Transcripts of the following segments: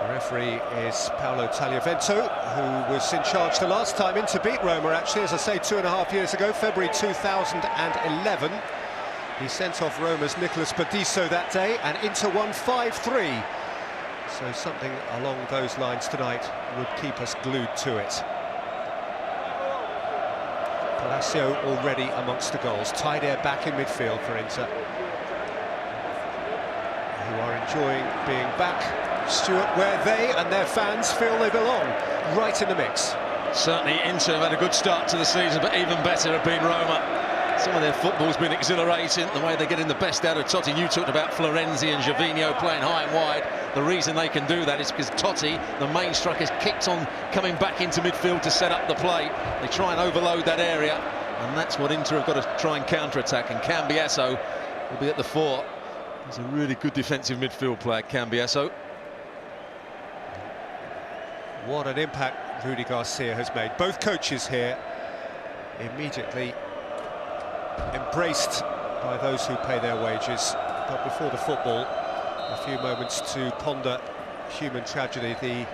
The referee is Paolo Tagliavento, who was in charge the last time Inter beat Roma, actually, as I say, 2.5 years ago, February 2011. He sent off Roma's Nicolas Paradiso that day, and Inter won 5-3. So something along those lines tonight would keep us glued to it. Palacio already amongst the goals. Taider back in midfield for Inter, who are enjoying being back, Stuart, where they and their fans feel they belong, right in the mix. Certainly Inter have had a good start to the season, but even better have been Roma. Some of their football's been exhilarating, the way they're getting the best out of Totti. You talked about Florenzi and Gervinho playing high and wide. The reason they can do that is because Totti, the main striker, has kicked on coming back into midfield to set up the play. They try and overload that area, and that's what Inter have got to try and counter-attack, and Cambiasso will be at the fore. He's a really good defensive midfield player, Cambiasso. What an impact Rudy Garcia has made. Both coaches here immediately embraced by those who pay their wages. But before the football, a few moments to ponder human tragedy, the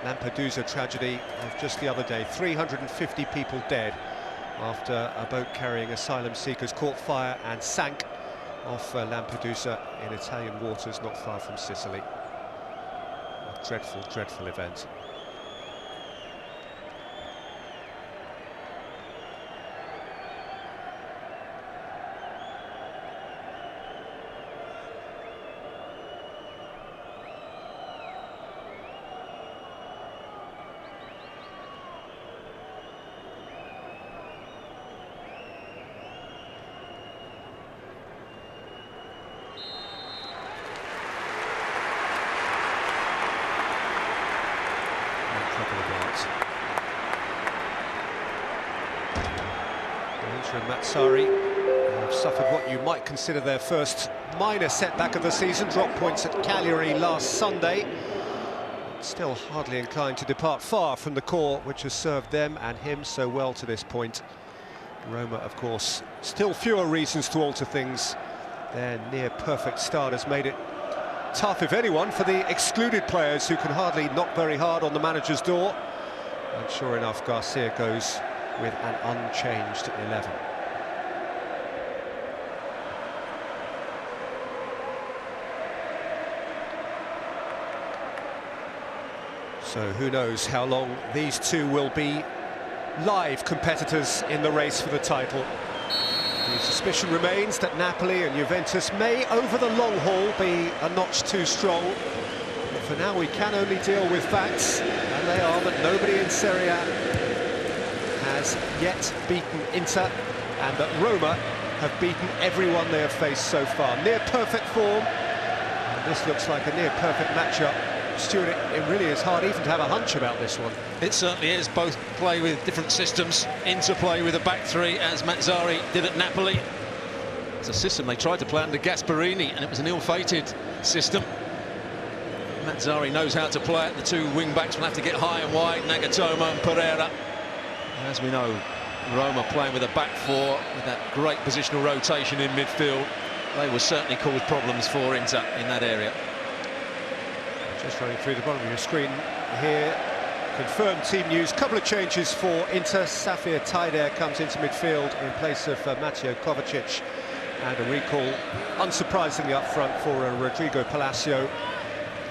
Lampedusa tragedy of just the other day. 350 people dead after a boat carrying asylum seekers caught fire and sank off Lampedusa in Italian waters not far from Sicily. A dreadful, dreadful event. And Matsari have suffered what you might consider their first minor setback of the season. Dropped points at Cagliari last Sunday. Still hardly inclined to depart far from the core which has served them and him so well to this point. Roma, of course, still fewer reasons to alter things. Their near-perfect start has made it tough, if anyone, for the excluded players who can hardly knock very hard on the manager's door. And sure enough, Garcia goes with an unchanged 11. So who knows how long these two will be live competitors in the race for the title. The suspicion remains that Napoli and Juventus may, over the long haul, be a notch too strong. But for now, we can only deal with facts, and they are that nobody in Serie A has yet beaten Inter, and that Roma have beaten everyone they have faced so far. Near perfect form, and this looks like a near perfect matchup. Stuart, it really is hard even to have a hunch about this one. It certainly is. Both play with different systems. Inter play with a back three, as Mazzarri did at Napoli. It's a system they tried to play under Gasperini, and it was an ill-fated system. Mazzarri knows how to play it. The two wing-backs will have to get high and wide, Nagatomo and Pereira. As we know, Roma playing with a back four, with that great positional rotation in midfield. They will certainly cause problems for Inter in that area. Just running through the bottom of your screen here, confirmed team news. Couple of changes for Inter. Safir Taider comes into midfield in place of Mateo Kovacic, and a recall, unsurprisingly, up front for Rodrigo Palacio.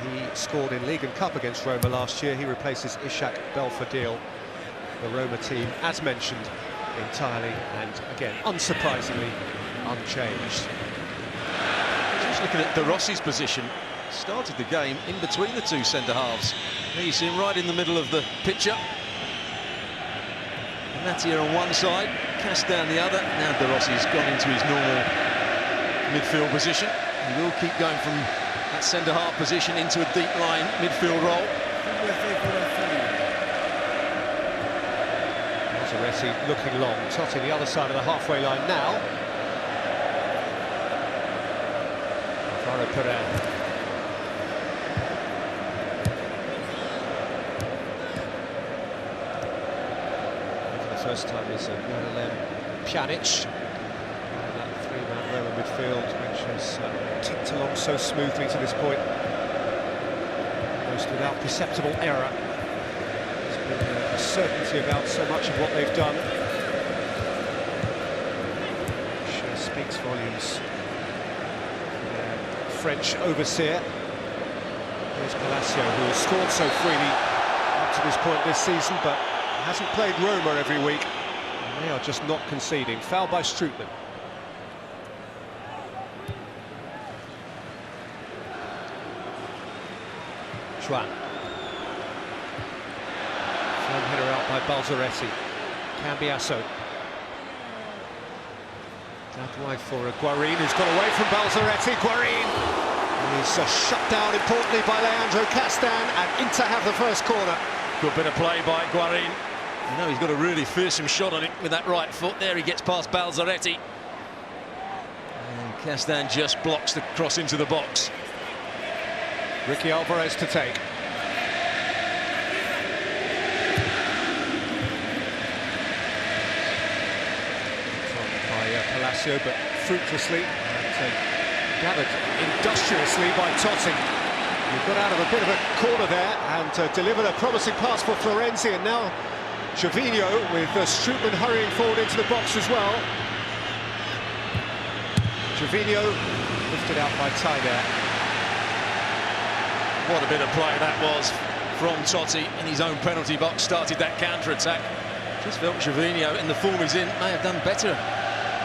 He scored in League and Cup against Roma last year. He replaces Ishak Belfodil. The Roma team, as mentioned, entirely and again unsurprisingly unchanged. Just looking at De Rossi's position, started the game in between the two centre-halves. There you see him right in the middle of the picture. Natia on one side, Cast down the other. Now De Rossi's gone into his normal midfield position. He will keep going from that centre-half position into a deep line midfield role. Rossi looking long. Totti the other side of the halfway line now. Alvaro Pereira. For the first time is Miralem Pjanic. That three-man Roma midfield, which has ticked along so smoothly to this point. almost without perceptible error. There's been a certainty about so much of what they've done, which speaks volumes. French overseer. Here's Palacio, who has scored so freely up to this point this season, but hasn't played Roma every week. And they are just not conceding. Foul by Strootman. Juan. Firm header out by Balzaretti. Cambiasso. Out wide for Guarín, who's got away from Balzaretti. Guarín is shut down importantly by Leandro Castan, and Inter have the first corner. Good bit of play by Guarín. You know he's got a really fearsome shot on it with that right foot. There he gets past Balzaretti. And Castan just blocks the cross into the box. Ricky Alvarez to take. Palacio, but fruitlessly, and gathered industriously by Totti. He got out of a bit of a corner there and delivered a promising pass for Florenzi, and now Gervinho with Strootman hurrying forward into the box as well. Gervinho lifted out by Tyler. What a bit of play that was from Totti in his own penalty box, started that counter-attack. Just felt Gervinho, in the form he's in, may have done better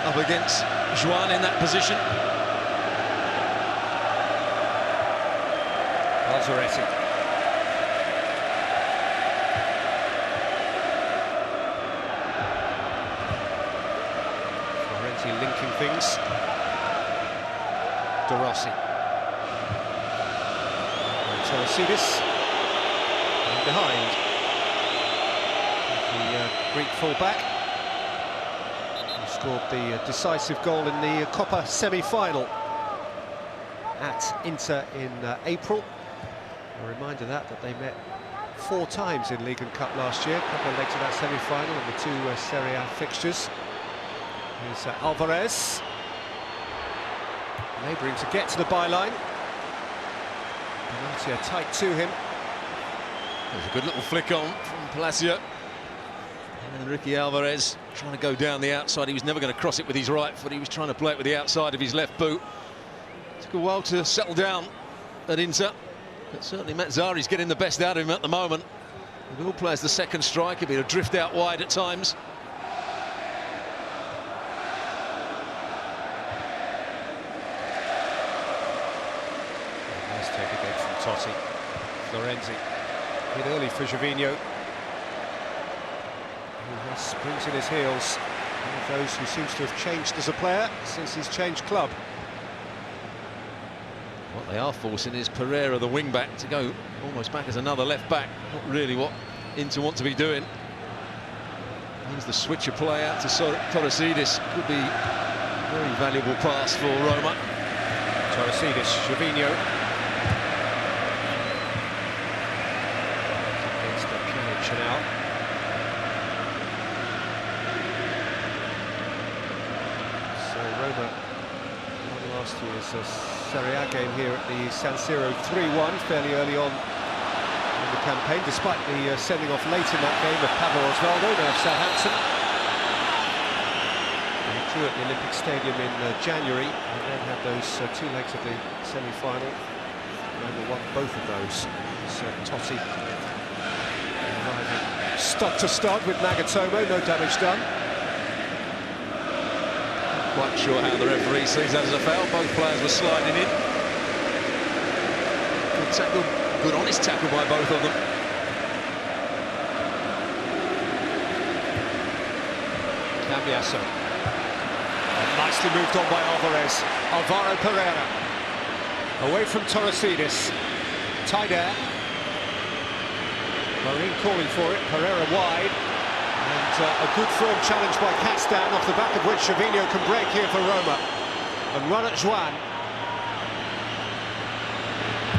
up against Juan in that position. Balzaretti. Florenzi linking things. De Rossi. Torresidis. And behind. The Greek fullback. Scored the decisive goal in the Coppa semi-final at Inter in April. A reminder that they met 4 times in League and Cup last year, a couple of legs of that semi-final and the 2 Serie A fixtures. Here's Alvarez, labouring to get to the byline. Benatia tight to him. There's a good little flick on from Palacio. And Ricky Alvarez trying to go down the outside. He was never going to cross it with his right foot. He was trying to play it with the outside of his left boot. Took a while to settle down at Inter. But certainly Mazzari's getting the best out of him at the moment. He will play as the second striker, be able to drift out wide at times. Nice take again from Totti. Florenzi. Hit early for Gervinho. Who springs in his heels. One of those who seems to have changed as a player since he's changed club. What they are forcing is Pereira, the wing-back, to go almost back as another left-back. Not really what Inter want to be doing. Means the switcher play out to Torresidis could be a very valuable pass for Roma. Torresidis, Gervinho. Against the Pjanic now. Roma won last year's Serie A game here at the San Siro 3-1 fairly early on in the campaign, despite the sending off late in that game of Pablo Osvaldo, now of Southampton. He drew at the Olympic Stadium in January and then had those 2 legs of the semi-final. Roma won both of those. So Totti arriving stud to stud with Nagatomo, no damage done. Quite sure how the referee sees that as a foul. Both players were sliding in. Good tackle, good honest tackle by both of them. Cambiasso. Nicely moved on by Alvarez. Alvaro Pereira. Away from Torresidis. Tyder. Guarín calling for it. Pereira wide. And a good firm challenge by Castan, off the back of which Gervinho can break here for Roma. And run at Juan.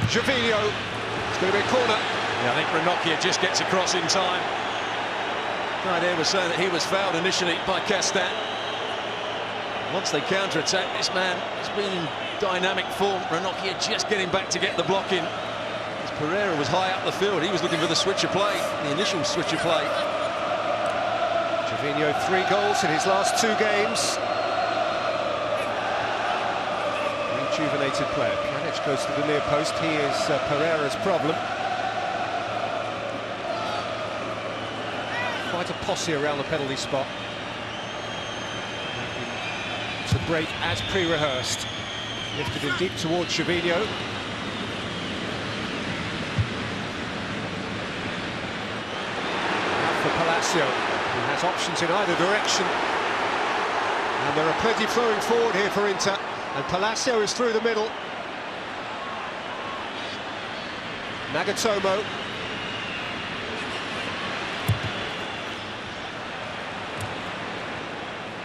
Gervinho. It's going to be a corner. Yeah, I think Ranocchia just gets across in time. The idea was saying that he was fouled initially by Castan. Once they counter-attack, this man has been in dynamic form. Ranocchia just getting back to get the block in. He's Pereira was high up the field. He was looking for the switch of play, the initial switch of play. Gervinho 3 goals in his last 2 games. Rejuvenated player. Pjanic goes to the near post. He is Pereira's problem. Quite a posse around the penalty spot. To break as pre-rehearsed. Lifted in deep towards Gervinho. Out for Palacio, who has options in either direction. And there are plenty flowing forward here for Inter. And Palacio is through the middle. Nagatomo.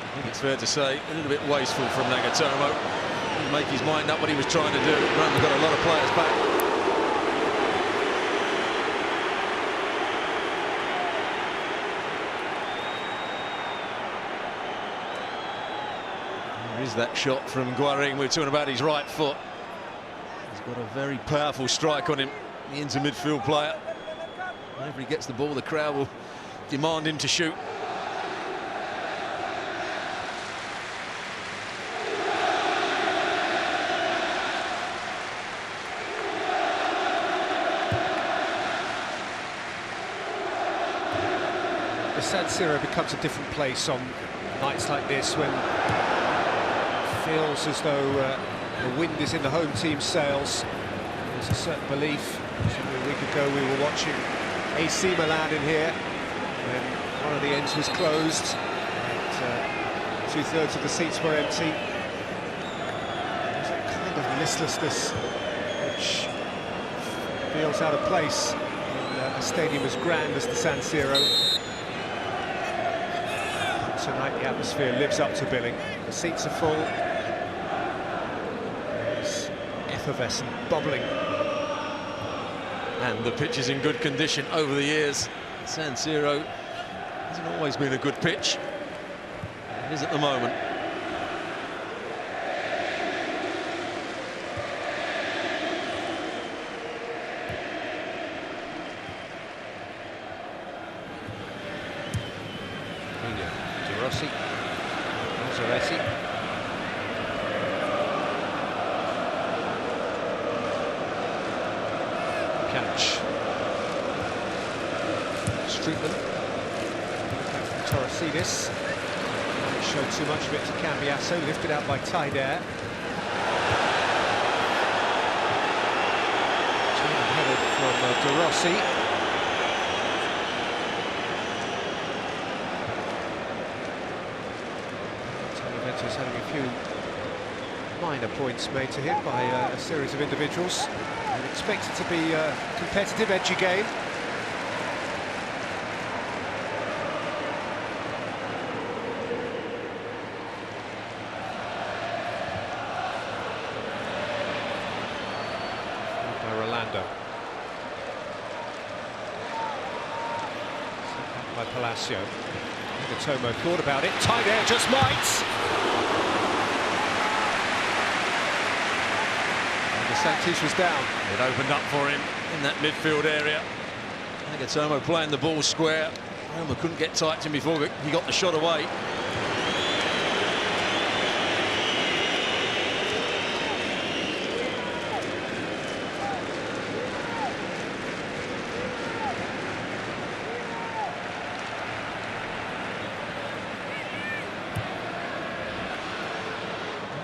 I think it's fair to say a little bit wasteful from Nagatomo. He didn't make his mind up what he was trying to do. Roma got a lot of players back. There is that shot from Guarín. We're talking about his right foot. He's got a very powerful strike on him, the inter midfield player. Whenever he gets the ball, the crowd will demand him to shoot. The San Siro becomes a different place on nights like this, when it feels as though the wind is in the home team's sails. There's a certain belief. A week ago we were watching AC Milan in here when one of the ends was closed and 2/3 of the seats were empty. There's a kind of listlessness which feels out of place in a stadium as grand as the San Siro. Tonight the atmosphere lives up to billing. The seats are full. It's effervescent, bubbling. And the pitch is in good condition over the years. San Siro hasn't always been a good pitch. It is at the moment. Rossi, Mazzaretti. Pjanic. Streetman. Torresidis. Showed too much of it to Cambiasso, lifted out by Taider. Headed from De Rossi. Juventus having a few minor points made to him by a series of individuals. And expect it to be a competitive, edgy game. By Rolando. Set back by Palacio. Tomo thought about it. Taider just might. And the Santis was down. It opened up for him in that midfield area. Nagatomo playing the ball square. Roma couldn't get tight to him before he got the shot away.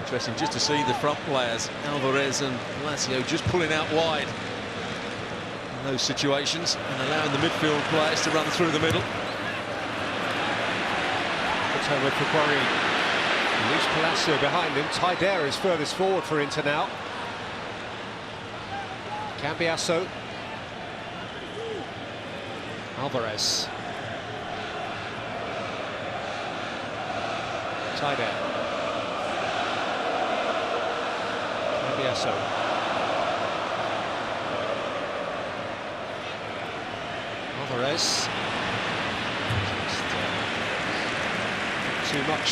Interesting just to see the front players, Alvarez and Palacio, just pulling out wide in those situations and allowing the midfield players to run through the middle. Puts over for Guarín. Leaves Palacio behind him. Taider is furthest forward for Inter now. Cambiasso. Alvarez. Taider. Cambiasso. Alvarez. Just, too much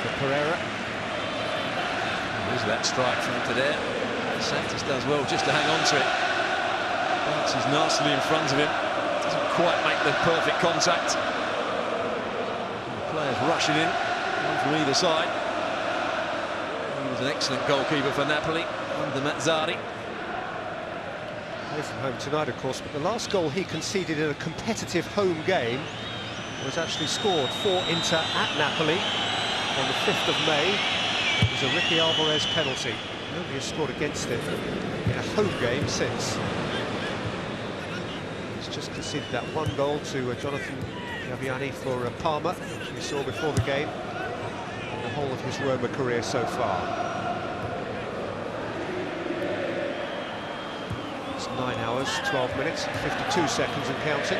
for Pereira. There's that strike from Tadeo. Santos does well just to hang on to it. Bounces nastily in front of him. Doesn't quite make the perfect contact. And the players rushing in, one from either side. He was an excellent goalkeeper for Napoli under Mazzarri. Away from home tonight, of course, but the last goal he conceded in a competitive home game was actually scored for Inter at Napoli on the 5th of May. It was a Ricky Alvarez penalty. Nobody has scored against it in a home game since. He's just conceded that one goal to Jonathan Gaviani for Parma, which we saw before the game, and the whole of his Roma career so far. It's 9 hours, 12 minutes, and 52 seconds and counting.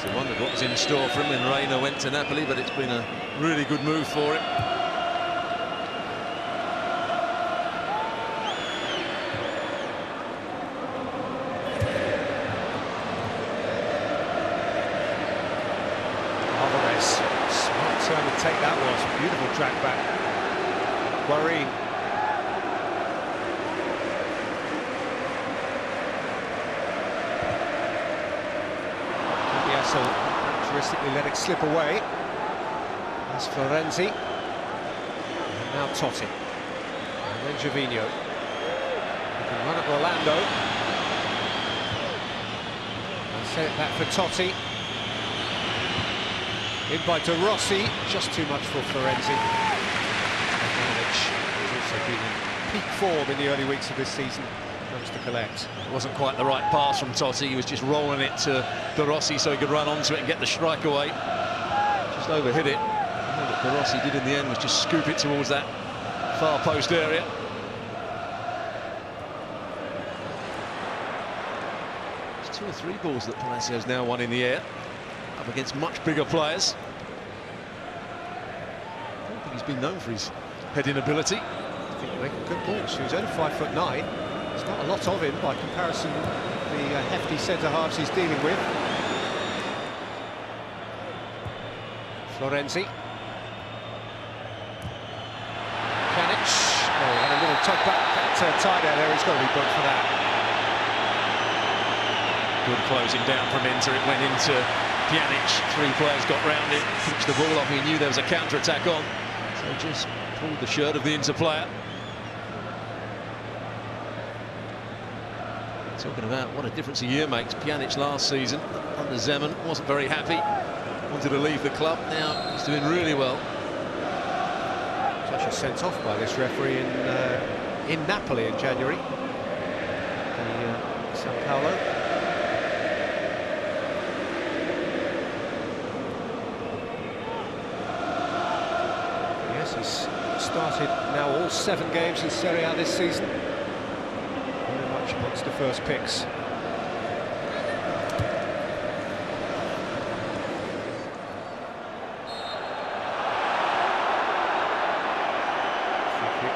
I wondered what was in store for him when Reina went to Napoli, but it's been a really good move for him. Alvarez, smart turn to take that was. Beautiful track back. Guarin. So characteristically let it slip away. That's Florenzi. And now Totti. And then Gervinho. He can run at Orlando. And set it back for Totti. In by De Rossi. Just too much for Florenzi. Pjanic has also been in peak form in the early weeks of this season. To collect. It wasn't quite the right pass from Totti. He was just rolling it to De Rossi so he could run onto it and get the strike away. Just overhit it. All that De Rossi did in the end was just scoop it towards that far post area. There's 2 or 3 balls that Palacio's now won in the air, up against much bigger players. I don't think he's been known for his heading ability. I think he's making good balls. He was only 5'9". There's not a lot of him by comparison with the hefty centre-halves he's dealing with. Florenzi. Pjanic. Oh, and a little tug back at Tyder there. He's got to be booked for that. Good closing down from Inter. It went into Pjanic. 3 players got round it, pitched the ball off. He knew there was a counter-attack on, so just pulled the shirt of the Inter player. Talking about what a difference a year makes. Pjanic last season under Zeman wasn't very happy, wanted to leave the club. Now he's doing really well. He's actually sent off by this referee in Napoli in January. Sao Paulo. Yes, he's started now all 7 games in Serie A this season. Amongst the first picks. Free kick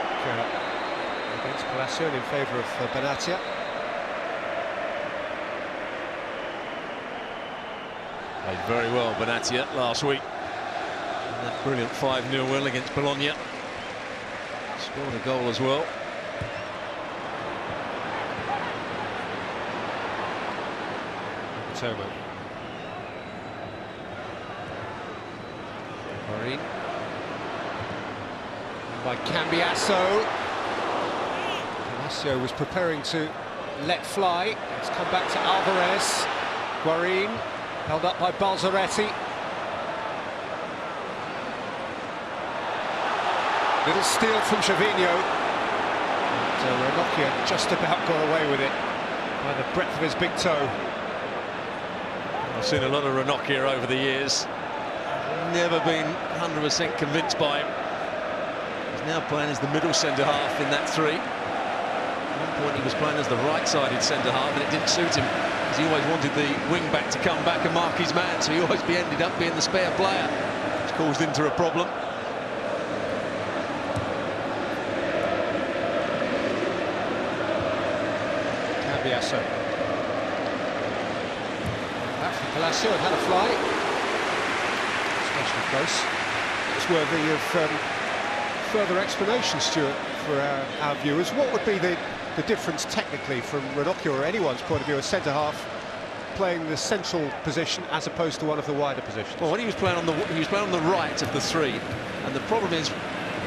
against Palacio in favour of Benatia. Played very well, Benatia, last week. And that brilliant 5-0 win against Bologna. Scored a goal as well. Toma. Guarin. By Cambiasso. Palacio was preparing to let fly. It's come back to Alvarez. Guarin held up by Balzaretti. Little steal from Gervinho. Ranocchia just about got away with it by the breadth of his big toe. I've seen a lot of Ranocchia over the years. Never been 100% convinced by him. He's now playing as the middle centre-half in that 3. At one point he was playing as the right-sided centre-half and it didn't suit him because he always wanted the wing-back to come back and mark his man, so he always ended up being the spare player, which caused Inter a problem. Cambiasso. Palacio had a fly, especially close. It's worthy of further explanation, Stuart, for our viewers. What would be the difference technically from Ranocchia or anyone's point of view, a centre-half playing the central position as opposed to one of the wider positions? Well, when he was playing on the right of the three, and the problem is,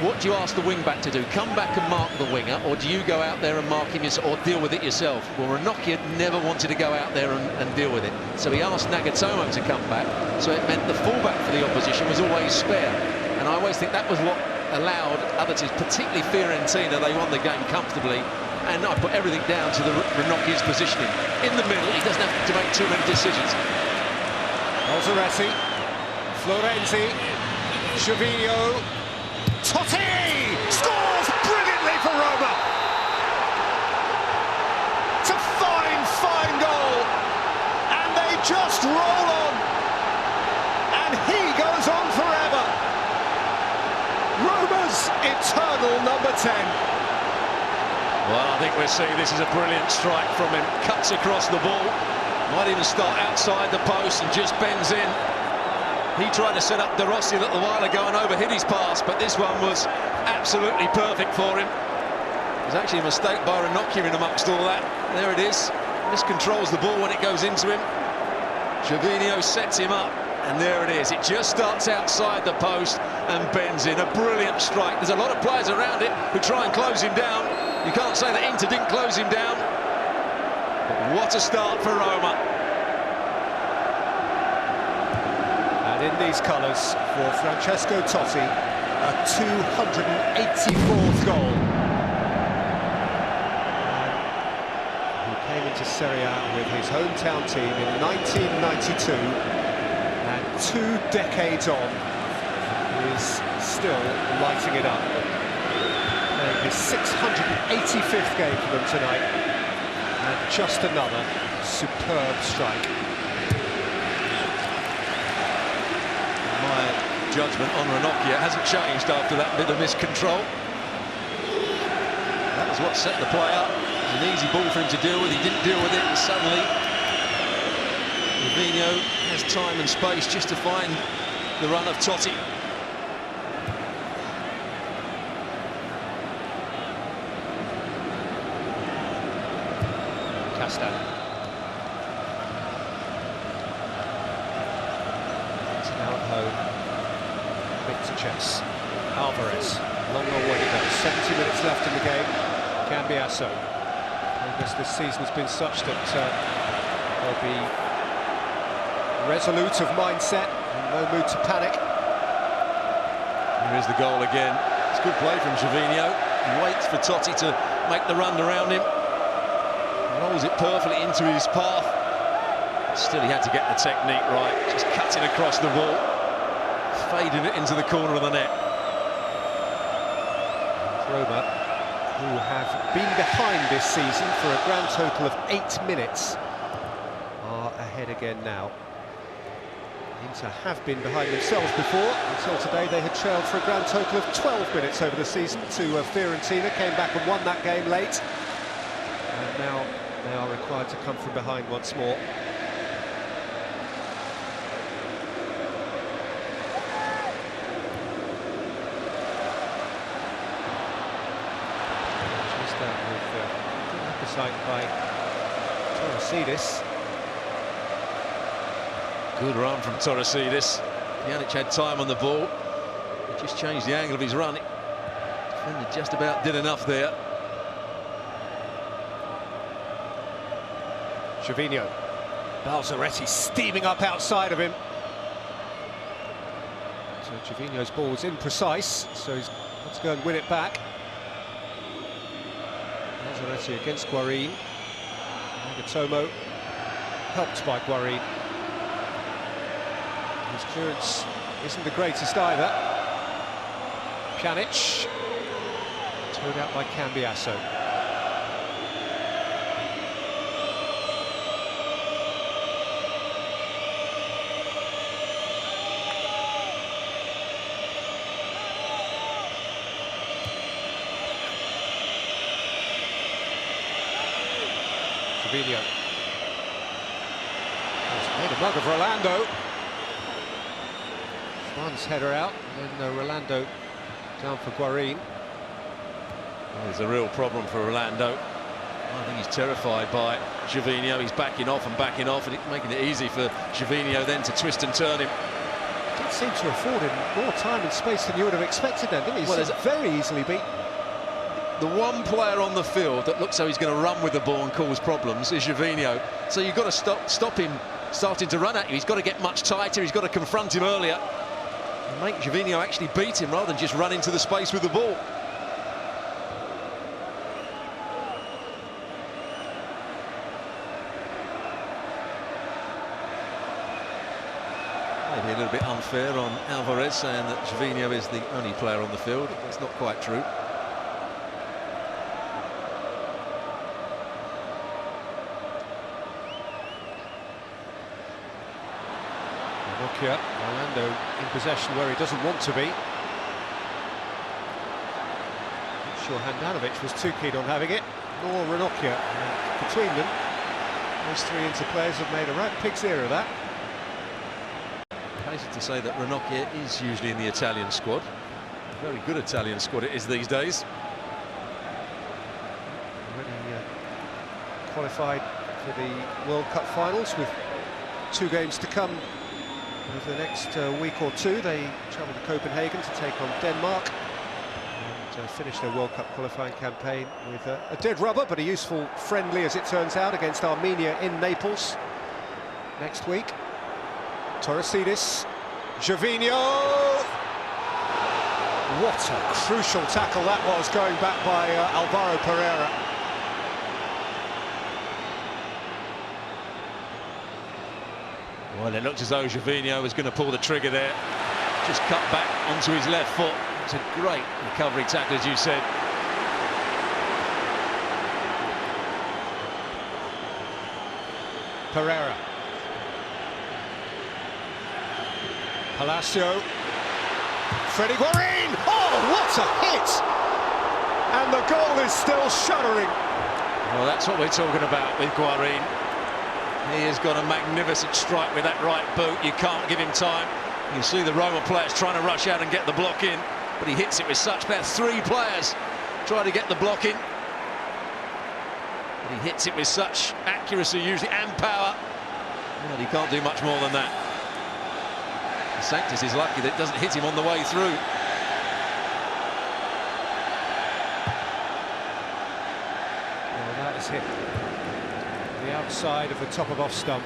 what do you ask the wing-back to do? Come back and mark the winger, or do you go out there and mark him or deal with it yourself? Well, Ranocchia never wanted to go out there and deal with it, so he asked Nagatomo to come back, so it meant the full-back for the opposition was always spare, and I always think that was what allowed other teams, particularly Fiorentina, they won the game comfortably, and I put everything down to the Ranocchia's positioning. In the middle, he doesn't have to make too many decisions. Alzaretti, Florenzi, Gervinho, Totti scores brilliantly for Roma. It's a fine, fine goal, and they just roll on, and he goes on forever. Roma's eternal number 10. Well, I think we're seeing this is a brilliant strike from him. Cuts across the ball, might even start outside the post and just bends in. He tried to set up De Rossi a little while ago and overhit his pass, but this one was absolutely perfect for him. There's actually a mistake by Ranocchia in amongst all that. There it is. Miscontrols the ball when it goes into him. Gervinho sets him up, and there it is. It just starts outside the post and bends in. A brilliant strike. There's a lot of players around it who try and close him down. You can't say that Inter didn't close him down. But what a start for Roma. And in these colours for Francesco Totti, a 284th goal. He came into Serie A with his hometown team in 1992, and 2 decades on, he is still lighting it up. Playing his 685th game for them tonight, and just another superb strike. Judgment on Ranocchia hasn't changed after that bit of miscontrol. That was what set the play up. It was an easy ball for him to deal with. He didn't deal with it, and suddenly Gervinho has time and space just to find the run of Totti. Castan. It's now at home. To chase. Alvarez, long way to go. 70 minutes left in the game. Cambiasso. Progress this season has been such that they'll be resolute of mindset and no mood to panic. Here is the goal again. It's good play from Gervinho. He waits for Totti to make the run around him. Rolls it perfectly into his path. Still, he had to get the technique right. Just cutting across the ball. Fading it into the corner of the net. Roma, who have been behind this season for a grand total of 8 minutes, are ahead again now. Inter have been behind themselves before. Until today, they had trailed for a grand total of 12 minutes over the season to Fiorentina, came back and won that game late. And now they are required to come from behind once more. By Torresidis. Good run from Torresidis. Pjanic had time on the ball. He just changed the angle of his run. Defender just about did enough there. Gervinho. Balzaretti steaming up outside of him. So Gervinho's ball was imprecise, so he's got to go and win it back. Balzaretti against Guarín. Nagatomo helped by Guarín. His clearance isn't the greatest either. Pjanic towed out by Cambiasso. Gervinho made a mug of Rolando. Schwann's header out, and then Rolando down for Guarín. There's a real problem for Orlando. I think he's terrified by Gervinho. He's backing off, and it's making it easy for Gervinho then to twist and turn him. Did seem to afford him more time and space than you would have expected then, didn't he? Well, he's very easily beat. The one player on the field that looks like he's going to run with the ball and cause problems is Gervinho. So you've got to stop him starting to run at you. He's got to get much tighter. He's got to confront him earlier and make Gervinho actually beat him rather than just run into the space with the ball. Maybe a little bit unfair on Alvarez, saying that Gervinho is the only player on the field. It's not quite true. Orlando in possession where he doesn't want to be. Not sure Handanovic was too keen on having it, nor Ranocchia. Between them, those three interplayers have made a right pig's ear of that. Hasten to say that Ranocchia is usually in the Italian squad. A very good Italian squad it is these days. Already qualified for the World Cup finals with 2 games to come over the next week or two. They travel to Copenhagen to take on Denmark and finish their World Cup qualifying campaign with a dead rubber, but a useful friendly, as it turns out, against Armenia in Naples next week. Torosidis, Gervinho. What a crucial tackle that was, going back by Alvaro Pereira. Well, it looked as though Gervinho was going to pull the trigger there. Just cut back onto his left foot. It's a great recovery tackle, as you said. Pereira. Palacio. Freddie Guarin! Oh, what a hit! And the goal is still shuddering. Well, that's what we're talking about with Guarin. He has got a magnificent strike with that right boot. You can't give him time. You see the Roma players trying to rush out and get the block in, but he hits it with such power. 3 players try to get the block in, but he hits it with such accuracy usually and power. Well, he can't do much more than that. Sanctis is lucky that it doesn't hit him on the way through. Well, that is hit the outside of the top of off stump.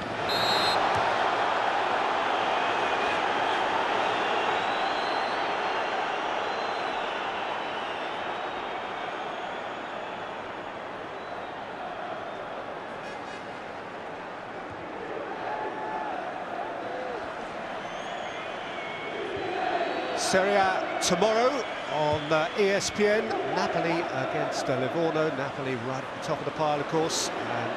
Serie A tomorrow on ESPN. Napoli against Livorno. Napoli right at the top of the pile, of course. And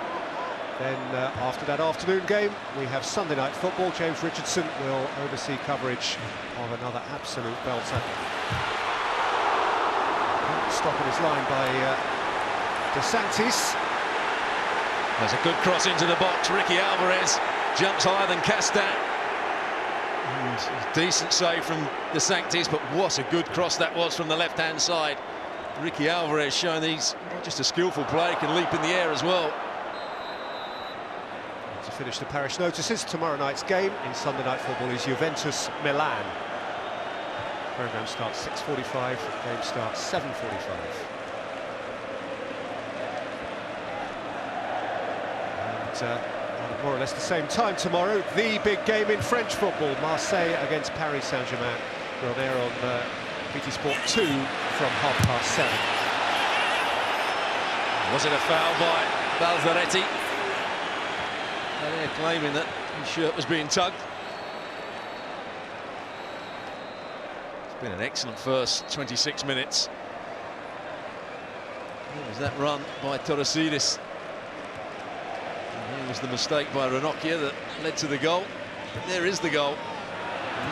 then after that afternoon game, we have Sunday night football. James Richardson will oversee coverage of another absolute belter. Stop in his line by De Sanctis. There's a good cross into the box. Ricky Alvarez jumps higher than Castan. And a decent save from De Sanctis, but what a good cross that was from the left-hand side. Ricky Alvarez showing he's not just a skillful player, he can leap in the air as well. To finish the parish notices, tomorrow night's game in Sunday Night Football is Juventus Milan. Programme starts 6:45, game starts 7:45. And more or less the same time tomorrow, the big game in French football, Marseille against Paris Saint-Germain. We're on air on BT Sport 2 from 7:30. Was it a foul by Balzaretti? They're claiming that his shirt was being tugged. It's been an excellent first 26 minutes. Here was that run by Torosidis. Here was the mistake by Ranocchia that led to the goal. There is the goal.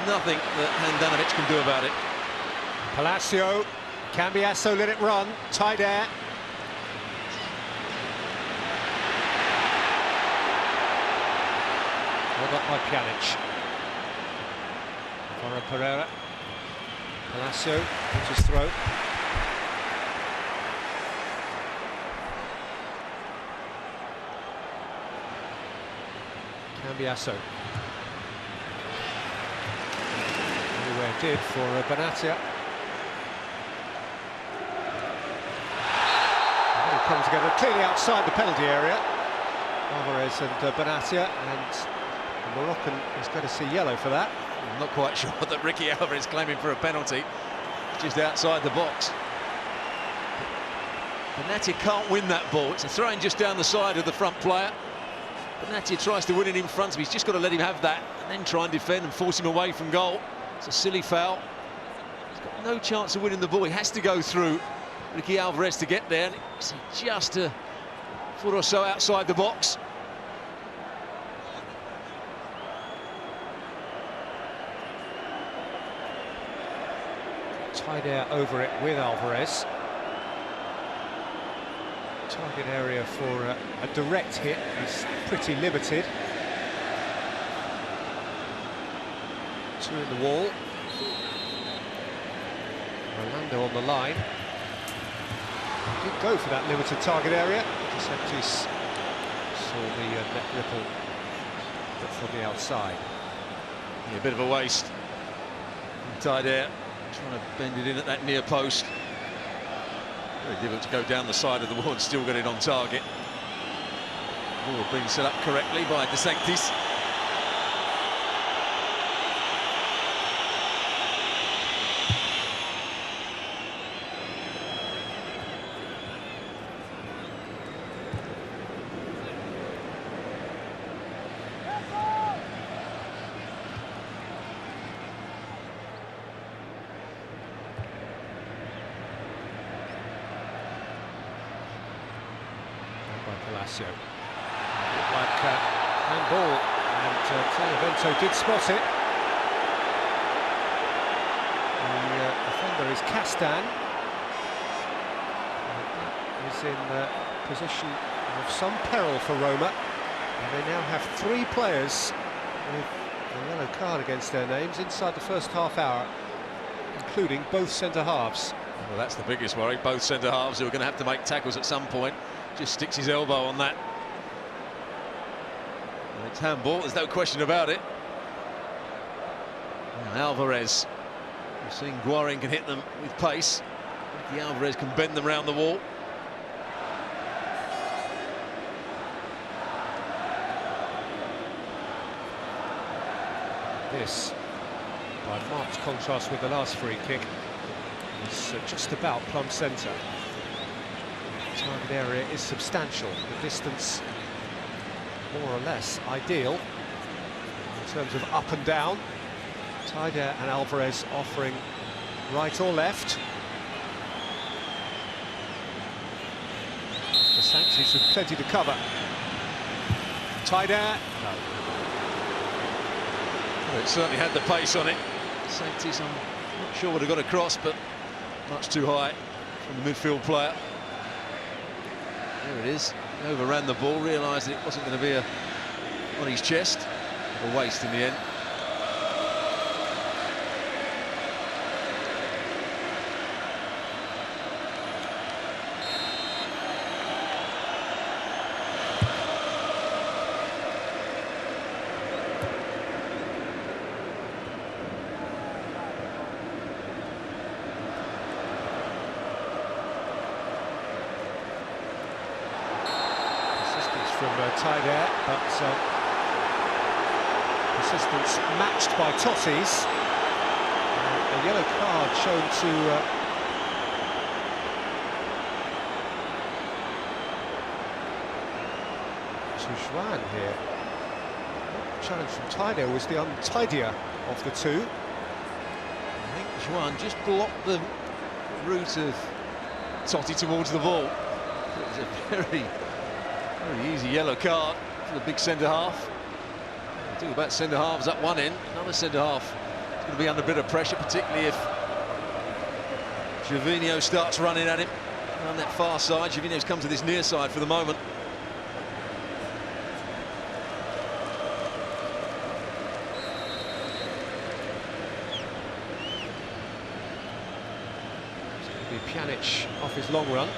Nothing that Handanovic can do about it. Palacio, Cambiasso let it run, tight air. Well up by Pjanic. Alvaro Pereira. Palacio, puts his throat. Cambiasso. Anywhere did for Benatia. It comes together clearly outside the penalty area. Alvarez and Benatia, and the Moroccan is going to see yellow for that. I'm not quite sure that Ricky Alvarez claiming for a penalty, just outside the box. Benatia can't win that ball. It's a throw-in just down the side of the front player. Benatia tries to win it in front of him. He's just got to let him have that and then try and defend and force him away from goal. It's a silly foul. He's got no chance of winning the ball. He has to go through Ricky Alvarez to get there. And it's just a foot or so outside the box. Tied over it with Alvarez. Target area for a direct hit is pretty limited. Two in the wall. Rolando on the line. Did go for that limited target area. DeSantis saw the net ripple, but from the outside. Yeah, a bit of a waste. Tied out, trying to bend it in at that near post. Very difficult to go down the side of the wall and still get it on target. Ball being set up correctly by DeSantis. Palacio. Like handball, and Televento did spot it. The defender is Castan. Is in position of some peril for Roma, and they now have 3 players with a yellow card against their names inside the first half hour, including both centre-halves. Well, that's the biggest worry. Both centre-halves who are going to have to make tackles at some point. Just sticks his elbow on that. And it's handball, there's no question about it. Now Alvarez. We've seen Guarin can hit them with pace. Ricky Alvarez can bend them round the wall. This, by marked contrast with the last free kick, is just about plumb centre. Target area is substantial. The distance more or less ideal in terms of up and down. Tider and Alvarez offering right or left. DeSantis with plenty to cover. Tider. No. Well, it certainly had the pace on it. DeSantis, I'm not sure would have got across, but much too high from the midfield player. There it is. He overran the ball, realised it wasn't going to be on his chest. A waste in the end. From Tider, but persistence matched by Totti's. A yellow card shown to Juan here. Challenge from Tider was the untidier of the two. I think Juan just blocked the route of Totti towards the ball. It was a very easy yellow card for the big centre-half. Talk about centre-halves at one end, another centre-half is going to be under a bit of pressure, particularly if Gervinho starts running at him on that far side. Gervinho's come to this near side for the moment. It's going to be Pjanic off his long run.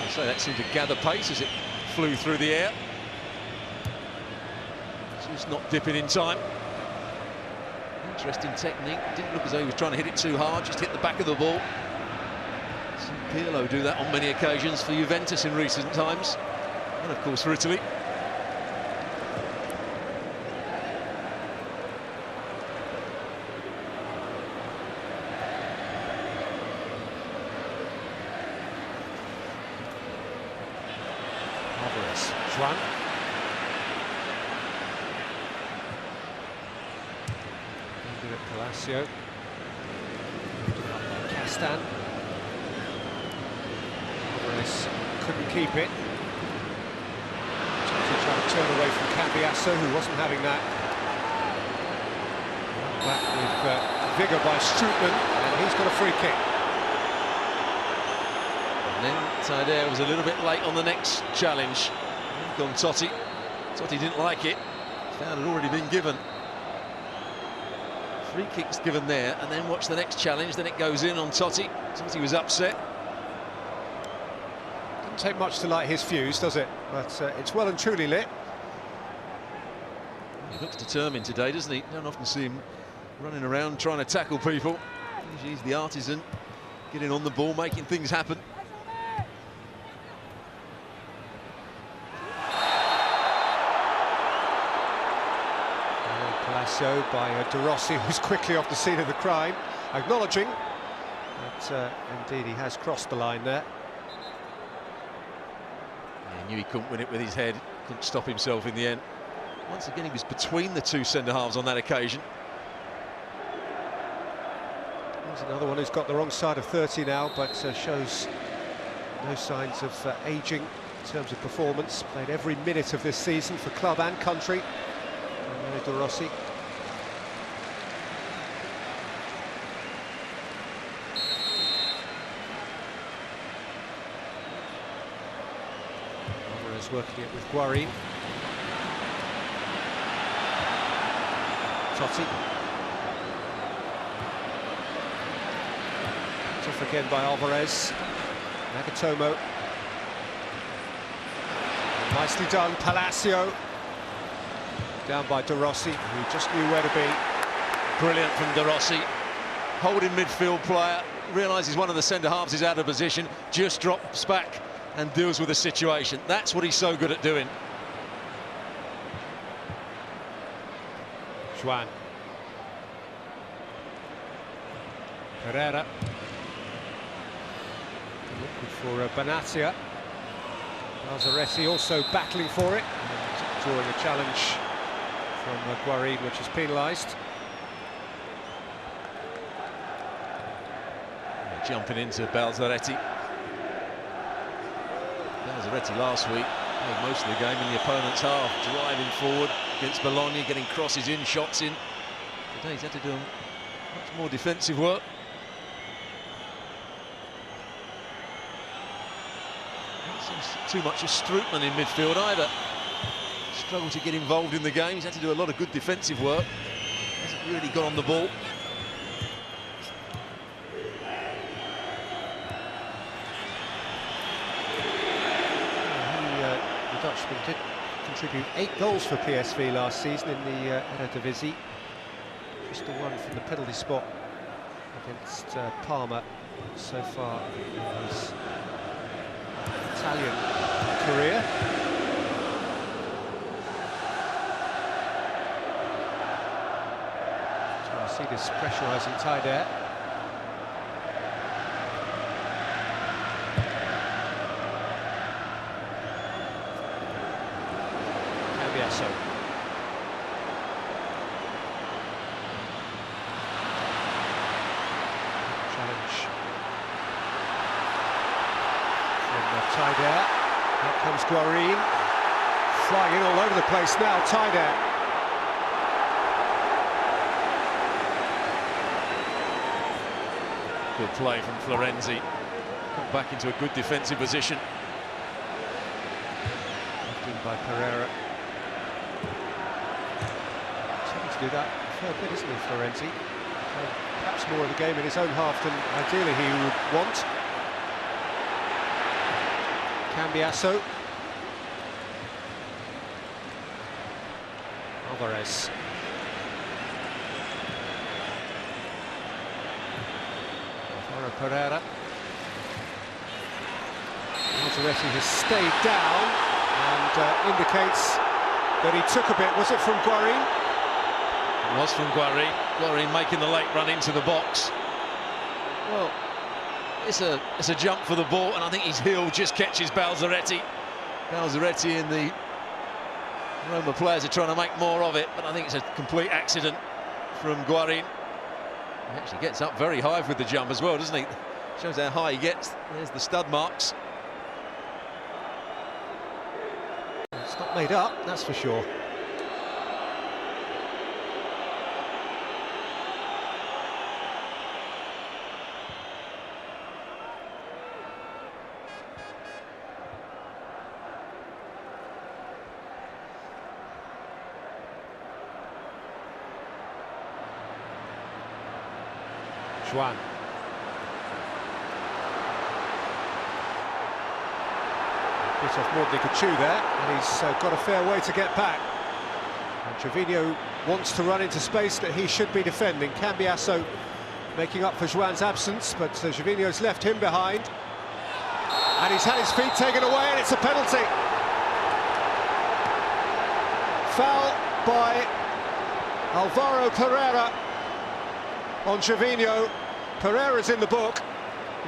So that seemed to gather pace as it flew through the air. Just not dipping in time. Interesting technique. Didn't look as though he was trying to hit it too hard, just hit the back of the ball. Seen Pirlo do that on many occasions for Juventus in recent times. And of course for Italy. Juan. Ended at Palacio. Castan. Alvarez couldn't keep it. Trying to turn away from Cambiasso, who wasn't having that. Back with vigour by Strootman, and he's got a free kick. And then Taider was a little bit late on the next challenge. Gone Totti. Totti didn't like it. Foul had already been given. Free kick's given there, and then watch the next challenge. Then it goes in on Totti. Totti was upset. Doesn't take much to light his fuse, does it? But it's well and truly lit. He looks determined today, doesn't he? Don't often see him running around trying to tackle people. Usually he's the artisan, getting on the ball, making things happen. Palacio by De Rossi, who's quickly off the scene of the crime, acknowledging that indeed he has crossed the line there. Yeah, he knew he couldn't win it with his head, couldn't stop himself in the end. Once again, he was between the two centre-halves on that occasion. There's another one who's got the wrong side of 30 now, but shows no signs of ageing in terms of performance. Played every minute of this season for club and country. De Rossi. Alvarez working it with Guarín. Totti. Off again by Alvarez. Nagatomo. Nicely done, Palacio. Down by De Rossi, who just knew where to be. Brilliant from De Rossi. Holding midfield player, realises one of the centre-halves is out of position, just drops back and deals with the situation. That's what he's so good at doing. Juan. Pereira. Looking for Benatia. Lazzaretti also battling for it. Drawing a challenge from Guarín, which is penalised. Jumping into Balzaretti. Balzaretti last week played most of the game in the opponent's half, driving forward against Bologna, getting crosses in, shots in. Today he's had to do much more defensive work. Not seems too much of Strootman in midfield either. Struggled to get involved in the game. He's had to do a lot of good defensive work. Hasn't really got on the ball. The Dutchman did contribute 8 goals for PSV last season in the Eredivisie. Just the one from the penalty spot against Parma so far in his Italian career. See this pressurising Taider. Cambiasso. Challenge from Taider. Out comes Guarín. Flying in all over the place now, Taider. Good play from Florenzi. Come back into a good defensive position. Left in by Pereira. Trying to do that a fair bit, isn't he, Florenzi? Perhaps more of the game in his own half than ideally he would want. Cambiasso. Alvarez. Alvaro Pereira. Alvarez has stayed down and indicates that he took a bit. Was it from Guarin? It was from Guarin. Guarin making the late run into the box. Well, it's a jump for the ball, and I think his heel just catches Balzaretti. Balzaretti and the Roma players are trying to make more of it, but I think it's a complete accident from Guarin. He actually gets up very high with the jump as well, doesn't he? Shows how high he gets. There's the stud marks. It's not made up, that's for sure. Juan. Bit off more than he could chew there, and he's got a fair way to get back. And Trevino wants to run into space that he should be defending. Cambiasso making up for Juan's absence, but Trevino's left him behind. And he's had his feet taken away, and it's a penalty. Foul by Alvaro Pereira on Trevino. Pereira's in the book.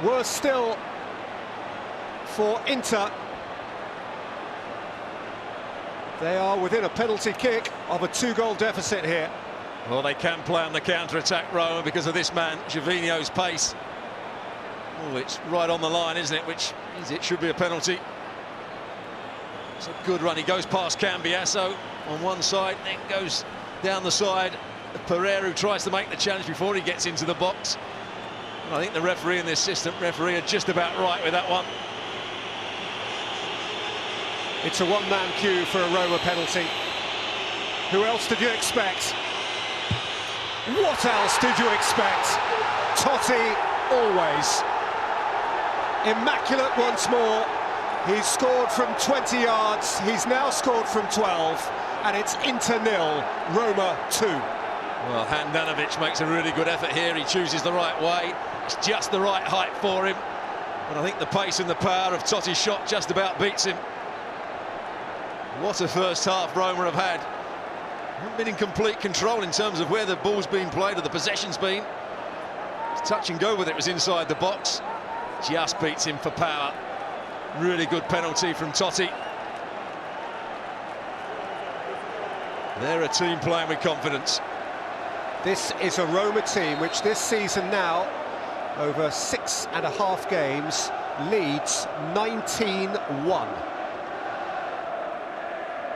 Worse still for Inter. They are within a penalty kick of a 2-goal deficit here. Well, they can play on the counter-attack, Roma, because of this man, Gervinho's pace. Oh, it's right on the line, isn't it? Which means it should be a penalty. It's a good run. He goes past Cambiasso on one side, then goes down the side. Pereira, who tries to make the challenge before he gets into the box. And I think the referee and the assistant referee are just about right with that one. It's a one-man queue for a Roma penalty. Who else did you expect? What else did you expect? Totti, always. Immaculate once more. He's scored from 20 yards. He's now scored from 12. And it's Inter 0, Roma 2. Well, Handanovic makes a really good effort here. He chooses the right way. It's just the right height for him. And I think the pace and the power of Totti's shot just about beats him. What a first half Roma have had. Haven't been in complete control in terms of where the ball's been played or the possession's been. It's touch and go with it, was inside the box. Just beats him for power. Really good penalty from Totti. They're a team playing with confidence. This is a Roma team which this season now, over 6.5 games, leads 19-1.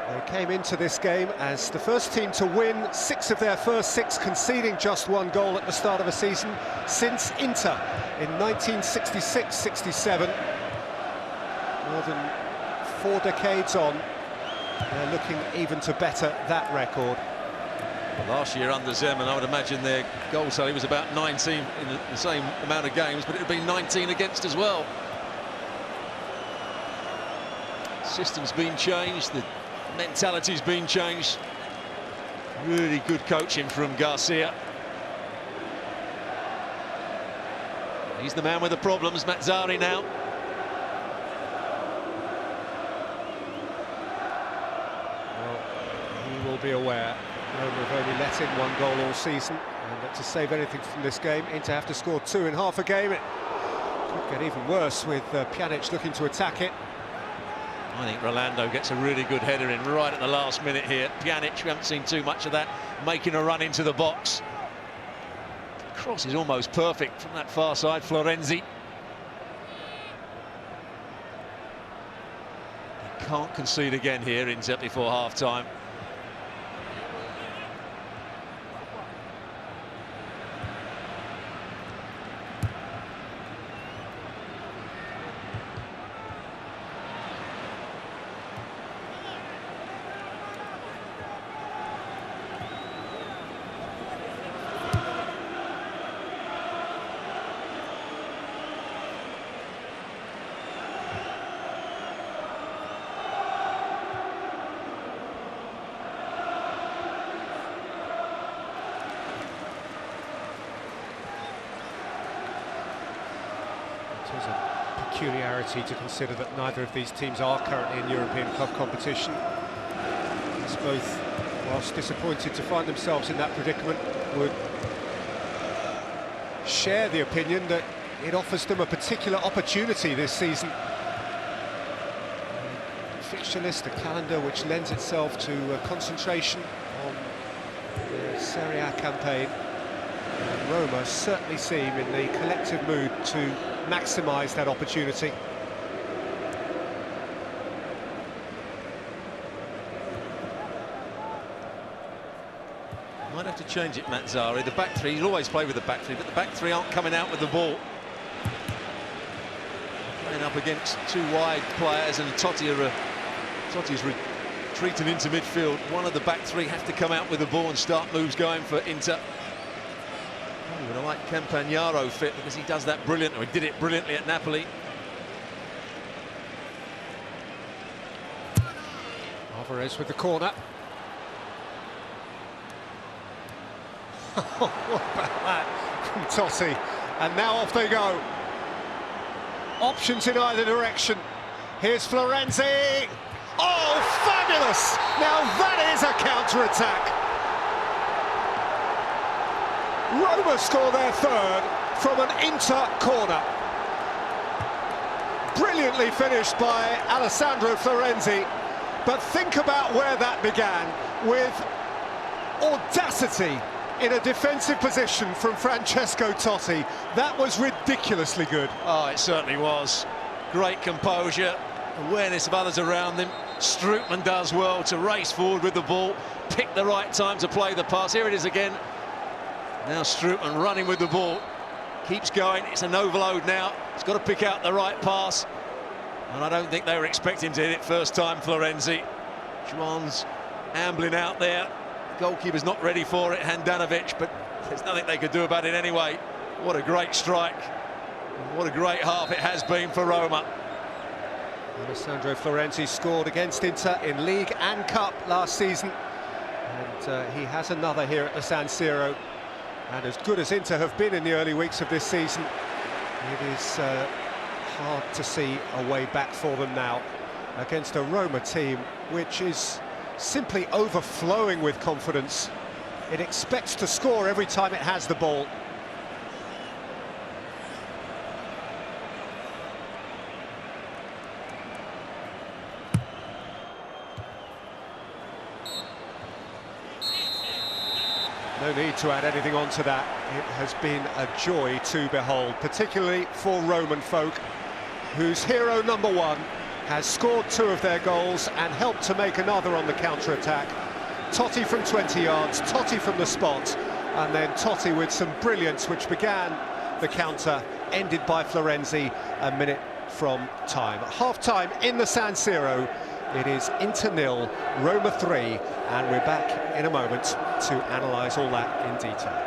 They came into this game as the first team to win 6 of their first 6, conceding just 1 goal at the start of a season since Inter in 1966-67. More than 4 decades on, they're looking even to better that record. Well, last year under Zeman, I would imagine their goal tally was about 19 in the same amount of games, but it would be 19 against as well. System's been changed, the mentality's been changed. Really good coaching from Garcia. He's the man with the problems, Mazzari now. Well, he will be aware Roma have only let in 1 goal all season, and that to save anything from this game, Inter have to score 2 in half a game. It could get even worse with Pjanic looking to attack it. I think Rolando gets a really good header in right at the last minute here. Pjanic, we haven't seen too much of that, making a run into the box. The cross is almost perfect from that far side, Florenzi. He can't concede again here, Inter, before half-time. There's a peculiarity to consider that neither of these teams are currently in European club competition. As both, whilst disappointed to find themselves in that predicament, would share the opinion that it offers them a particular opportunity this season. Fixture list, a calendar which lends itself to concentration on the Serie A campaign. And Roma certainly seem in the collective mood to maximise that opportunity. Might have to change it, Mazzari. The back three, he'll always play with the back three, but the back three aren't coming out with the ball. Playing up against two wide players, and Totti's retreating into midfield. One of the back three have to come out with the ball and start moves going for Inter. Oh, but I like Campagnaro fit because he does that brilliantly. He did it brilliantly at Napoli. Alvarez with the corner. What about that from Totti? And now off they go. Options in either direction. Here's Florenzi. Oh, fabulous! Now that is a counter-attack. Roma score their third from an Inter corner. Brilliantly finished by Alessandro Florenzi. But think about where that began, with audacity in a defensive position from Francesco Totti. That was ridiculously good. Oh, it certainly was. Great composure, awareness of others around him. Strootman does well to race forward with the ball, pick the right time to play the pass. Here it is again. Now Strootman running with the ball. Keeps going, it's an overload now. He's got to pick out the right pass. And I don't think they were expecting to hit it first time, Florenzi. Juan's ambling out there. Goalkeeper's not ready for it, Handanovic, but there's nothing they could do about it anyway. What a great strike. What a great half it has been for Roma. Alessandro Florenzi scored against Inter in League and Cup last season. And he has another here at the San Siro. And as good as Inter have been in the early weeks of this season, it is hard to see a way back for them now against a Roma team which is simply overflowing with confidence. It expects to score every time it has the ball. No need to add anything on to that. It has been a joy to behold, particularly for Roman folk, whose hero number one has scored 2 of their goals and helped to make another on the counter-attack. Totti from 20 yards, Totti from the spot, and then Totti with some brilliance which began the counter, ended by Florenzi a minute from time. At half-time in the San Siro, it is Inter 0, Roma 3, and we're back in a moment to analyse all that in detail.